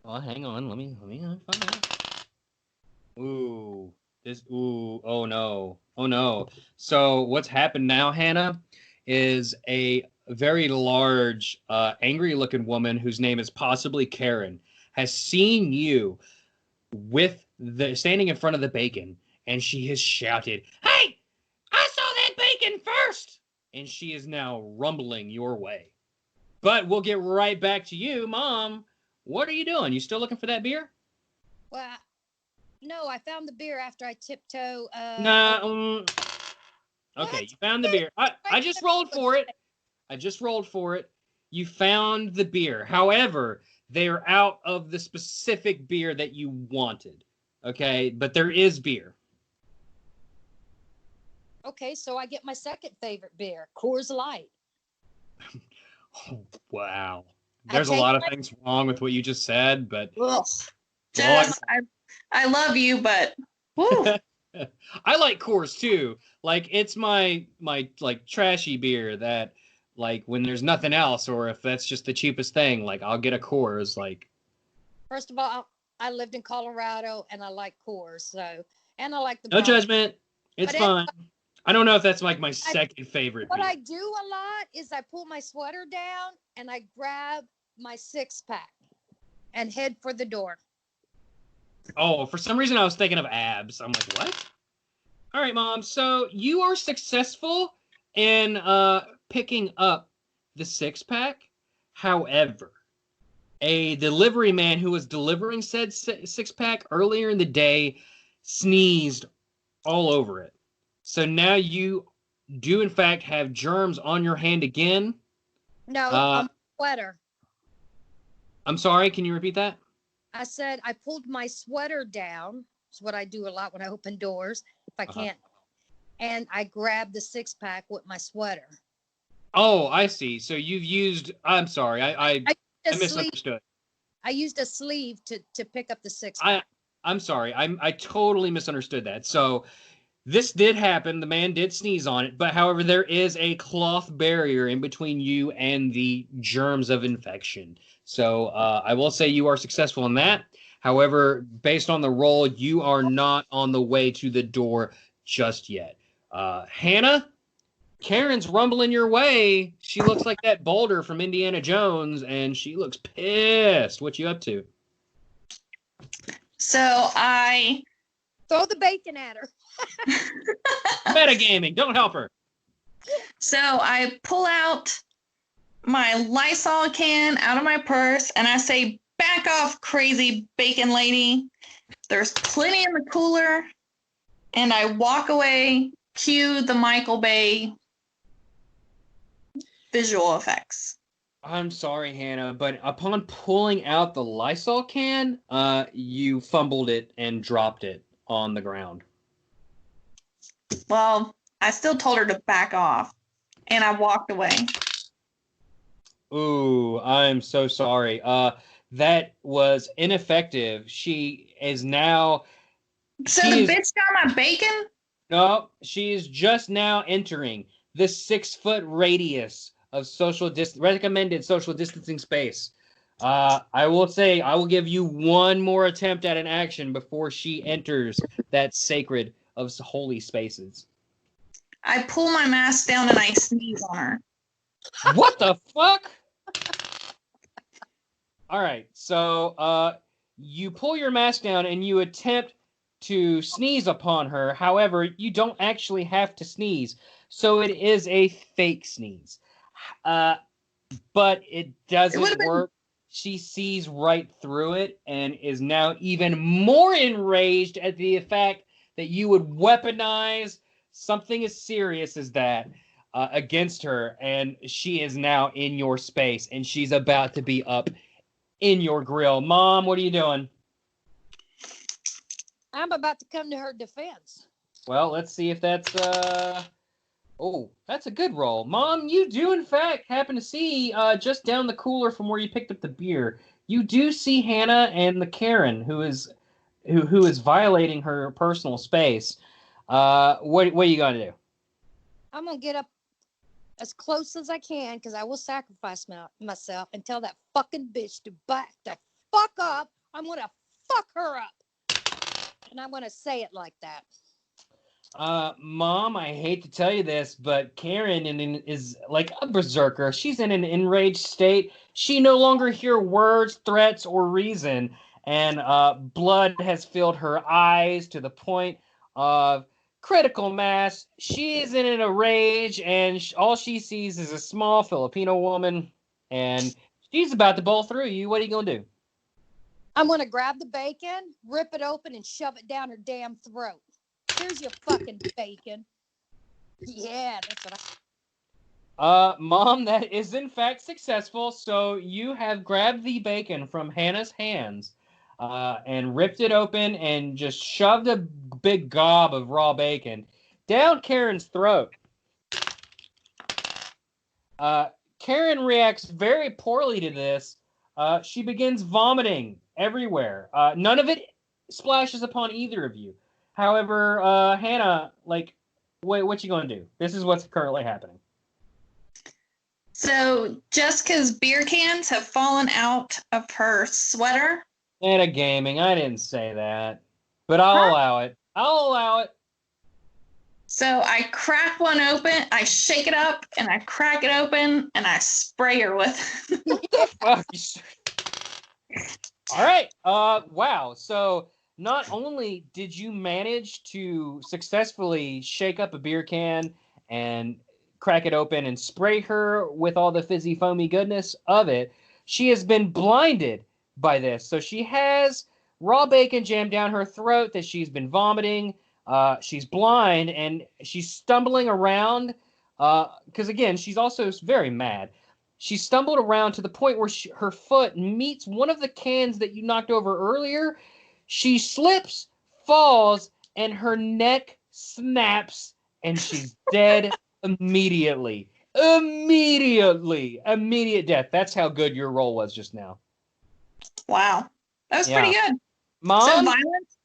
Well, hang on. Let me find out. Ooh. Oh no. Oh no. So what's happened now, Hannah, is a very large, angry looking woman whose name is possibly Karen has seen you standing in front of the bacon, and she has shouted, "Hey! I saw that bacon first!" And she is now rumbling your way. But we'll get right back to you, Mom. What are you doing? You still looking for that beer? Well, no, I found the beer after I tiptoe. Nah. Okay, What? you found the beer. I just rolled for it. I just rolled for it. You found the beer. However, they're out of the specific beer that you wanted. Okay, but there is beer. Okay, so I get my second favorite beer, Coors Light. Oh, wow. There's a lot of things wrong with what you just said, but Ugh. Jess, I love you, but whew. I like Coors too. Like it's my like trashy beer that like when there's nothing else or if that's just the cheapest thing, like I'll get a Coors. Like First of all, I lived in Colorado and I like Coors, so and I like the no brown. judgment. It's But fine. I don't know if that's like my second favorite What beer. I do a lot is I pull my sweater down and I grab my 6-pack and head for the door. Oh, for some reason I was thinking of abs. I'm like, what? All right, Mom. So you are successful in picking up the 6-pack. However, a delivery man who was delivering said 6-pack earlier in the day sneezed all over it. So now you do in fact have germs on your hand again. No, on my sweater. I'm sorry, can you repeat that? I said I pulled my sweater down. It's what I do a lot when I open doors if I can't. And I grabbed the 6-pack with my sweater. Oh, I see. So you've used. I'm sorry. I misunderstood. I used a sleeve to pick up the 6-pack. I'm sorry. I totally misunderstood that. So This did happen. The man did sneeze on it, but however, there is a cloth barrier in between you and the germs of infection. So I will say you are successful in that. However, based on the roll, you are not on the way to the door just yet. Hannah, Karen's rumbling your way. She looks like that boulder from Indiana Jones, and she looks pissed. What you up to? So I Throw the bacon at her. Metagaming. Don't help her. So I pull out my Lysol can out of my purse and I say, back off, crazy bacon lady. There's plenty in the cooler. And I walk away, cue the Michael Bay visual effects. I'm sorry, Hannah, but upon pulling out the Lysol can, you fumbled it and dropped it on the ground. Well, I still told her to back off, and I walked away. Ooh, I'm so sorry. That was ineffective. She is now... So the bitch got my bacon? No, she is just now entering the 6-foot radius of recommended social distancing space. I will say I will give you one more attempt at an action before she enters that sacred of holy spaces. I pull my mask down and I sneeze on her. What the fuck? All right, so you pull your mask down and you attempt to sneeze upon her. However, you don't actually have to sneeze, so it is a fake sneeze. But it doesn't work. She sees right through it and is now even more enraged at the fact that you would weaponize something as serious as that against her, and she is now in your space, and she's about to be up in your grill. Mom, what are you doing? I'm about to come to her defense. Well, let's see if that's oh, that's a good roll. Mom, you do in fact happen to see just down the cooler from where you picked up the beer. You do see Hannah and the Karen who is violating her personal space. What are you going to do? I'm going to get up as close as I can because I will sacrifice myself and tell that fucking bitch to back the fuck up. I'm going to fuck her up. And I'm going to say it like that. Mom, I hate to tell you this, but Karen is like a berserker. She's in an enraged state. She no longer hears words, threats, or reason, and blood has filled her eyes to the point of critical mass. She is in a rage, and all she sees is a small Filipino woman, and she's about to bowl through you. What are you going to do? I'm going to grab the bacon, rip it open, and shove it down her damn throat. Here's your fucking bacon. Yeah, that's what Mom, that is in fact successful. So you have grabbed the bacon from Hannah's hands and ripped it open and just shoved a big gob of raw bacon down Karen's throat. Karen reacts very poorly to this. She begins vomiting everywhere. None of it splashes upon either of you. However, Hannah, like, what you going to do? This is what's currently happening. So just because beer cans have fallen out of her sweater. Metagaming, I didn't say that. But I'll allow it. I'll allow it. So I crack one open, I shake it up, and I crack it open, and I spray her with it. All right. Wow. So not only did you manage to successfully shake up a beer can and crack it open and spray her with all the fizzy, foamy goodness of it, she has been blinded by this. So she has raw bacon jammed down her throat that she's been vomiting. She's blind and she's stumbling around because, again, she's also very mad. She stumbled around to the point where her foot meets one of the cans that you knocked over earlier. She slips, falls, and her neck snaps, and she's dead immediately. Immediate death. That's how good your roll was just now. Wow. That was pretty good. Mom? So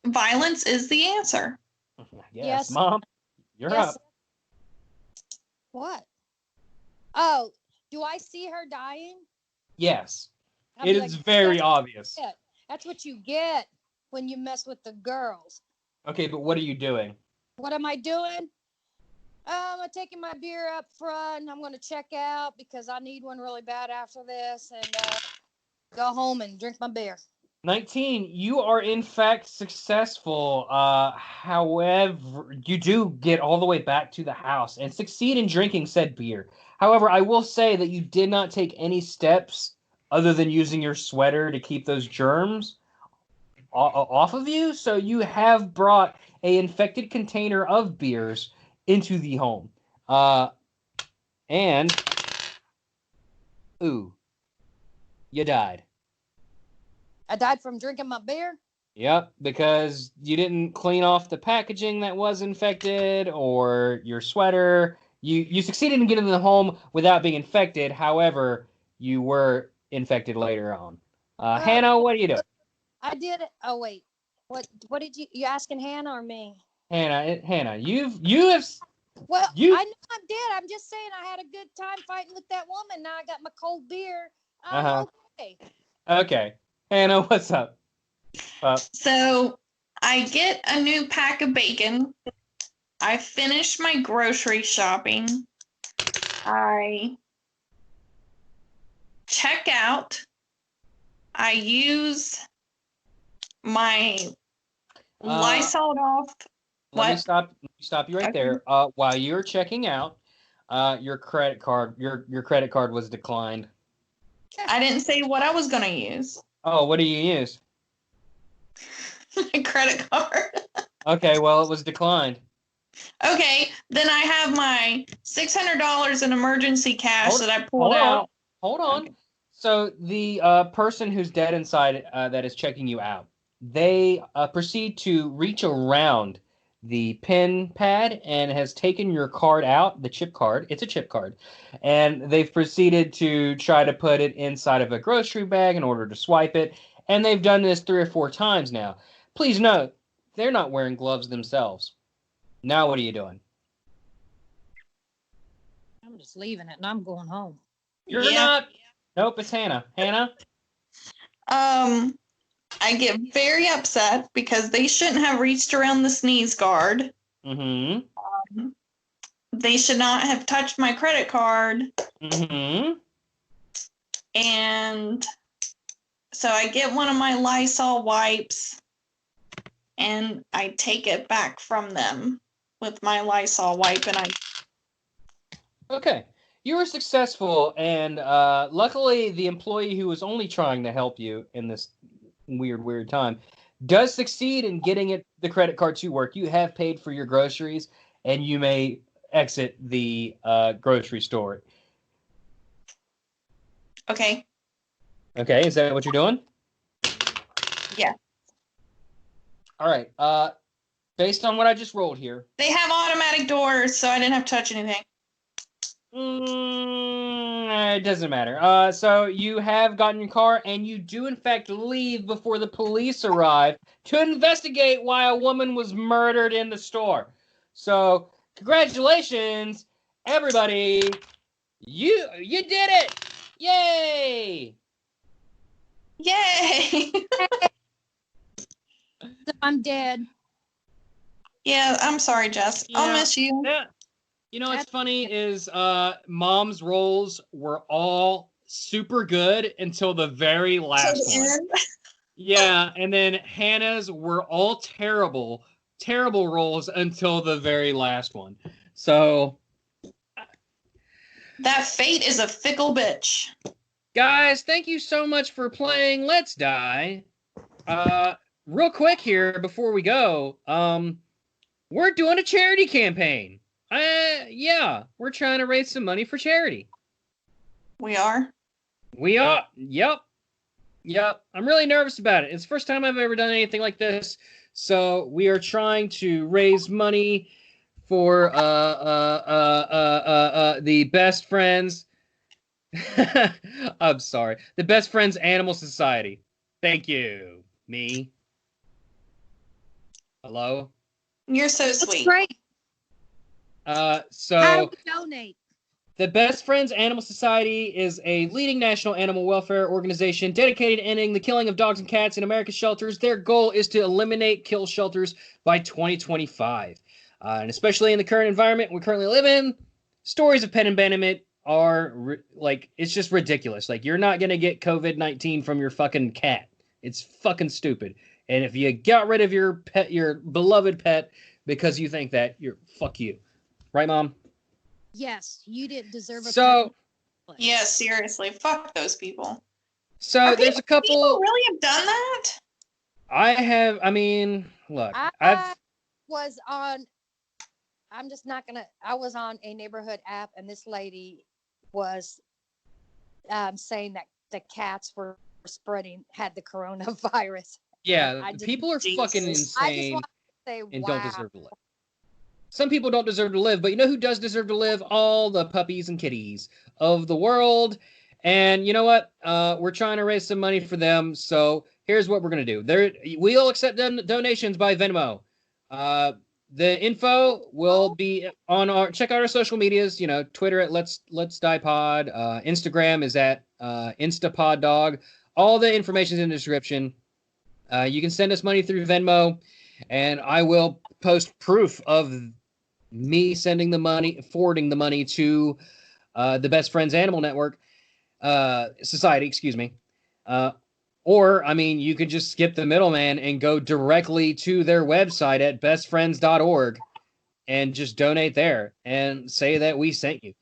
violence is the answer. Yes, Yes. Mom, you're Yes. up. What? Oh, do I see her dying? Yes, I'll it be is like, very that's obvious. it. That's what you get when you mess with the girls. Okay, but what are you doing? What am I doing? I'm taking my beer up front and I'm going to check out because I need one really bad after this and go home and drink my beer. 19, you are in fact successful. However, you do get all the way back to the house and succeed in drinking said beer. However, I will say that you did not take any steps other than using your sweater to keep those germs off of you. So you have brought a infected container of beers into the home. And ooh, you died. I died from drinking my beer. Yep, because you didn't clean off the packaging that was infected or your sweater. You succeeded in getting to the home without being infected. However, you were infected later on. Hannah, what are you doing? I did it. Oh wait, what did you asking Hannah or me? Hannah, you have Well, you. I know I'm dead. I'm just saying I had a good time fighting with that woman. Now I got my cold beer. I'm okay. Okay, Hannah, what's up? So I get a new pack of bacon. I finish my grocery shopping. I check out. I use my Lysol off. Let me What? stop you right Okay. there. While you're checking out, your credit card was declined. I didn't say what I was going to use. Oh, what do you use? My credit card. Okay, well, it was declined. Okay, then I have my $600 in emergency cash that I pulled out. Hold on. Okay. So the person who's dead inside that is checking you out, they proceed to reach around the pin pad and has taken your card out, the chip card. It's a chip card. And they've proceeded to try to put it inside of a grocery bag in order to swipe it. And they've done this 3 or 4 times now. Please note, they're not wearing gloves themselves. Now what are you doing? I'm just leaving it and I'm going home. You're not. Nope, it's Hannah. Hannah? I get very upset because they shouldn't have reached around the sneeze guard. Mm-hmm. They should not have touched my credit card. Mm-hmm. And so I get one of my Lysol wipes and I take it back from them with my Lysol wipe and I. Okay. You were successful, and luckily the employee who was only trying to help you in this weird time does succeed in getting the credit card to work. You have paid for your groceries, and you may exit the grocery store. Okay. Okay, is that what you're doing? Yeah. All right. Based on what I just rolled here. They have automatic doors, so I didn't have to touch anything. It doesn't matter. So you have gotten your car, and you do in fact leave before the police arrive to investigate why a woman was murdered in the store. So congratulations, everybody! You did it! Yay! Yay! I'm dead. Yeah, I'm sorry, Jess. I'll miss you. Yeah. You know what's funny is Mom's rolls were all super good until the very last one. Yeah, and then Hannah's were all terrible rolls until the very last one. So that fate is a fickle bitch. Guys, thank you so much for playing Let's Die. Real quick here before we go, we're doing a charity campaign. Yeah, we're trying to raise some money for charity. We are? We are. Yep. I'm really nervous about it. It's the first time I've ever done anything like this. So we are trying to raise money for the Best Friends. I'm sorry. The Best Friends Animal Society. Thank you. Me. Hello? You're so That's sweet. great. How So do we donate? the Best Friends Animal Society is a leading national animal welfare organization dedicated to ending the killing of dogs and cats in America's shelters. Their goal is to eliminate kill shelters by 2025. And especially in the current environment we currently live in, stories of pet abandonment are it's just ridiculous. Like, you're not going to get COVID-19 from your fucking cat. It's fucking stupid. And if you got rid of your pet, your beloved pet, because you think that, fuck you. Right, Mom? Yes, you didn't deserve a So, pet. Yeah, seriously. Fuck those people. so there's a couple. People really have done that? I mean, look, I was on, I'm just not gonna, I was on a neighborhood app, and this lady was saying that the cats were had the coronavirus. yeah, people are Jesus. fucking I just insane want to say, and wow. don't deserve to live. Some people don't deserve to live, but you know who does deserve to live? All the puppies and kitties of the world. And you know what? We're trying to raise some money for them. So here's what we're gonna do. We'll accept donations by Venmo. The info will be on our. Check out our social medias. You know, Twitter at LetsDiePod. Instagram is at InstaPodDog. All the information is in the description. You can send us money through Venmo, and I will post proof of me sending the money, forwarding the money to the Best Friends Animal Network Society, excuse me. Or, I mean, you could just skip the middleman and go directly to their website at bestfriends.org and just donate there and say that we sent you.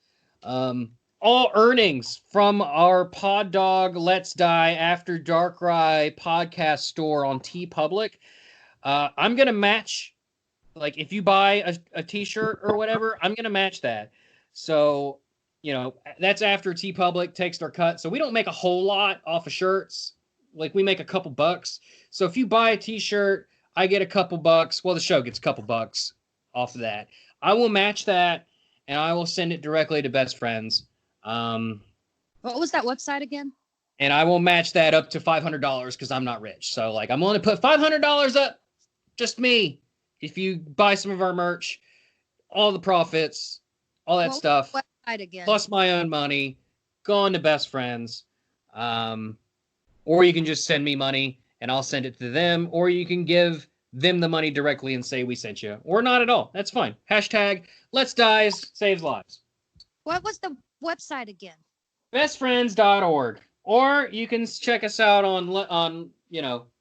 All earnings from our Pod Dog Let's Die After Dark Rye podcast store on TeePublic, I'm going to match. Like, if you buy a t-shirt or whatever, I'm going to match that. So, you know, that's after TeePublic takes their cut. So we don't make a whole lot off of shirts. Like, we make a couple bucks. So if you buy a t-shirt, I get a couple bucks. Well, the show gets a couple bucks off of that. I will match that, and I will send it directly to Best Friends. What was that website again? And I will match that up to $500 because I'm not rich. So, like, I'm willing to put $500 up, just me. If you buy some of our merch, all the profits, all that stuff, website again? plus my own money, go on to Best Friends. Or you can just send me money and I'll send it to them. Or you can give them the money directly and say we sent you. Or not at all. That's fine. Hashtag Let's Dies saves lives. What was the website again? Bestfriends.org. Or you can check us out on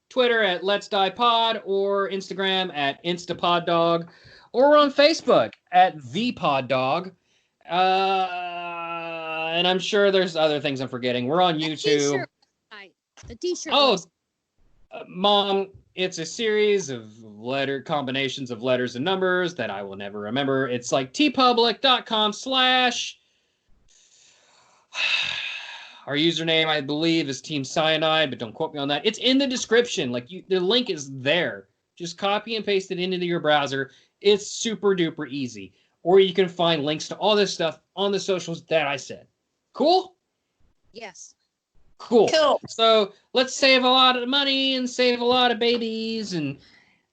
Twitter at LetsDiePod, or Instagram at InstaPodDog, or on Facebook at ThePodDog. And I'm sure there's other things I'm forgetting. We're on YouTube. The t-shirt. Oh, Mom, it's a series of combinations of letters and numbers that I will never remember. It's like tpublic.com/ our username, I believe, is Team Cyanide, but don't quote me on that. It's in the description. Like, the link is there. Just copy and paste it into your browser. It's super duper easy. Or you can find links to all this stuff on the socials that I said. Cool? Yes. Cool. So let's save a lot of money and save a lot of babies and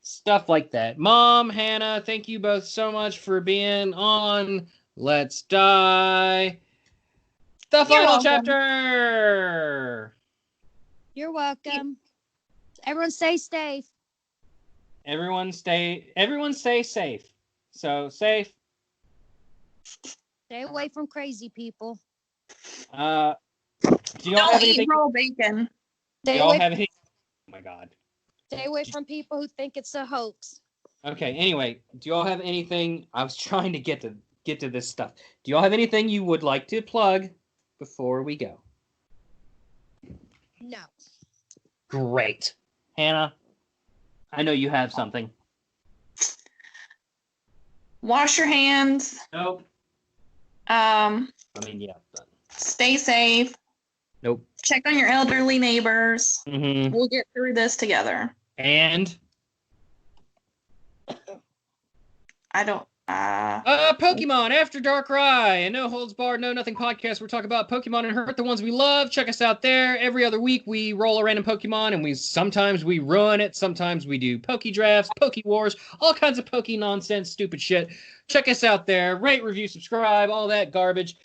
stuff like that. Mom, Hannah, thank you both so much for being on Let's Die. The final chapter. You're welcome. Everyone stay safe. Everyone stay safe. So safe. Stay away from crazy people. Do y'all Don't have eat anything? raw bacon. Do y'all have any? Oh my God. Stay away from people who think it's a hoax. Okay. Anyway, do y'all have anything? I was trying to get to this stuff. Do y'all have anything you would like to plug before we go? No. Great. Hannah, I know you have something. Wash your hands. Nope. Yeah. But Stay safe. nope. Check on your elderly neighbors. Mm-hmm. We'll get through this together. And I don't Pokemon After Dark Rye and No Holds Barred, No Nothing podcast. We're talking about Pokemon and hurt the ones we love. Check us out there. Every other week we roll a random Pokemon and sometimes we ruin it. Sometimes we do Poke Drafts, Poke Wars, all kinds of Poke nonsense, stupid shit. Check us out there. Rate, review, subscribe, all that garbage.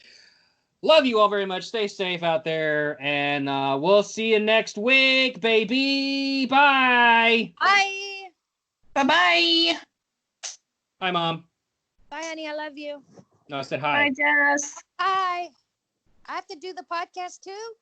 Love you all very much. Stay safe out there. And we'll see you next week, baby. Bye. Bye. Bye-bye. Hi, Mom. Bye, honey. I love you. No, I said hi. Bye, Jess. Hi. I have to do the podcast too?